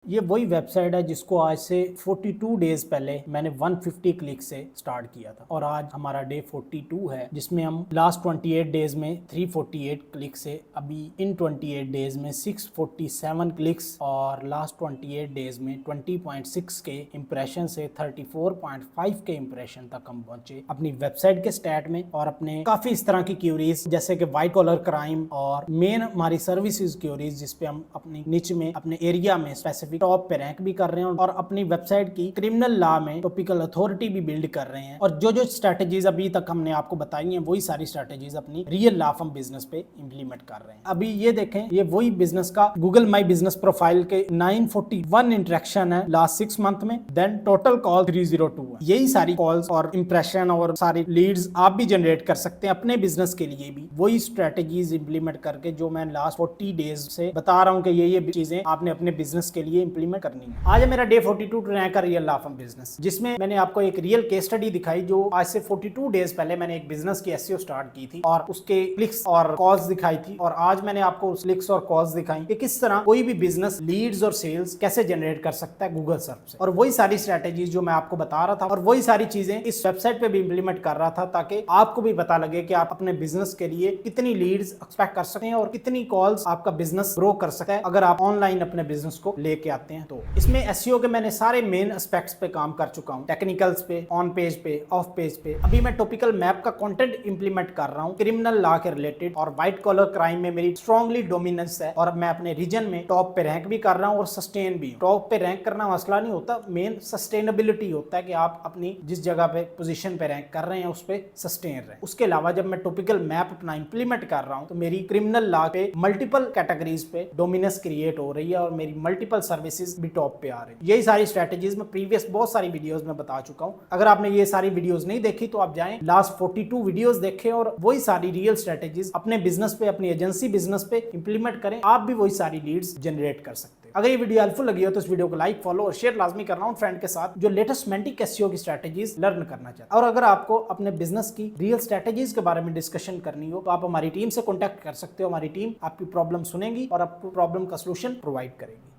ये वही वेबसाइट है जिसको आज से 42 डेज पहले मैंने 150 क्लिक से स्टार्ट किया था और आज हमारा डे 42 है जिसमें हम लास्ट 28 डेज में 348 क्लिक से अभी इन 28 डेज में 647 क्लिक्स और लास्ट 28 डेज में 20.6 के इम्प्रेशन से 34.5 के इम्प्रेशन तक हम पहुंचे अपनी वेबसाइट के स्टैट में। और अपने काफी इस तरह की क्यूरीज जैसे कि वाइट कॉलर क्राइम और मेन हमारी सर्विसेज क्यूरीज जिसपे हम अपनी निच में अपने एरिया में स्पेसिफिक टॉप पे रैंक भी कर रहे हैं और अपनी वेबसाइट की क्रिमिनल लॉ में टॉपिकल अथॉरिटी भी बिल्ड कर रहे हैं। और जो स्ट्रेटेजीज अभी तक हमने आपको बताई हैं वही सारी स्ट्रेटेजीज अपनी रियल लॉ फर्म बिजनेस पे इंप्लीमेंट कर रहे हैं। अभी ये देखें, ये वही बिजनेस का गूगल माई बिजनेस प्रोफाइल के 941 इंटरेक्शन है लास्ट 6 मंथ में, देन टोटल कॉल 302 है। यही सारी कॉल्स और इंप्रेशन और सारी लीड्स आप भी जनरेट कर सकते हैं अपने बिजनेस के लिए भी वही स्ट्रेटेजीज इंप्लीमेंट करके जो मैं लास्ट 40 डेज से बता रहा हूँ कि ये चीजें आपने अपने बिजनेस के लिए इंप्लीमेंट करनी है। आज है मेरा डे 42 रैंक का रियल लॉ फर्म बिजनेस, जिसमें मैंने आपको एक रियल केस स्टडी दिखाई जो आज से 42 डेज पहले मैंने एक बिजनेस की एसईओ स्टार्ट की थी और उसके क्लिक्स और कॉल्स दिखाई थी। और आज मैंने आपको उस क्लिक्स और कॉल्स दिखाई कि किस तरह कोई भी बिजनेस लीड्स और सेल्स कैसे जनरेट कर सकता है गूगल सर्च से। और वही सारी स्ट्रेटेजीज जो मैं आपको बता रहा था और वही सारी चीजें इस वेबसाइट पे भी इंप्लीमेंट कर रहा था ताकि आपको भी पता लगे कि आप अपने बिजनेस के लिए कितनी लीड्स एक्सपेक्ट कर सकते हैं और कितनी कॉल्स आपका बिजनेस ग्रो कर सकता है अगर आप ऑनलाइन अपने बिजनेस को लेके आते हैं। तो इसमें एसईओ के मैंने सारे मेन एस्पेक्ट्स पे काम कर चुका हूं, टेक्निकल्स पे, ऑन पेज पे, ऑफ पेज पे। अभी मैं टॉपिकल मैप का कंटेंट इंप्लीमेंट कर रहा हूं क्रिमिनल लॉ के रिलेटेड और व्हाइट कॉलर क्राइम में मेरी स्ट्रांगली डोमिनेंस है और मैं अपने रीजन में टॉप पे रैंक भी कर रहा हूं और सस्टेन भी। टॉप पे रैंक करना मसला नहीं होता, मेन सस्टेनेबिलिटी होता है कि आप अपनी जिस जगह पे पोजीशन पे रैंक कर रहे हैं उस पे सस्टेन रहे। उसके अलावा जब मैं टॉपिकल मैप अपना इंप्लीमेंट कर रहा हूं तो मेरी क्रिमिनल लॉ पे मल्टीपल कैटेगरीज पे डोमिनेंस क्रिएट हो रही है और मेरी मल्टीपल सर्विसेज भी टॉप पे आ रही है। यही सारी स्ट्रेटेजीज मैं प्रीवियस बहुत सारी वीडियोस में बता चुका हूं। अगर आपने ये सारी वीडियोस नहीं देखी तो आप जाएं लास्ट 42 वीडियोस देखें और वही सारी रियल स्ट्रेटेजीज अपने बिजनेस पे, अपनी एजेंसी बिजनेस पे इंप्लीमेंट करें। आप भी वही सारी लीड्स जनरेट कर सकते हैं। अगर ये वीडियो हेल्पफुल लगी हो तो इस वीडियो को लाइक, फॉलो और शेयर लाजमी करना उन फ्रेंड के साथ जो लेटेस्ट मेंटिक एसईओ की स्ट्रेटेजीज लर्न करना चाहते हैं। और अगर आपको अपने बिजनेस की रियल स्ट्रेटेजीज के बारे में डिस्कशन करनी हो तो आप हमारी टीम से कॉन्टैक्ट कर सकते हो। हमारी टीम आपकी प्रॉब्लम सुनेगी और आपको प्रॉब्लम का सलूशन प्रोवाइड करेगी।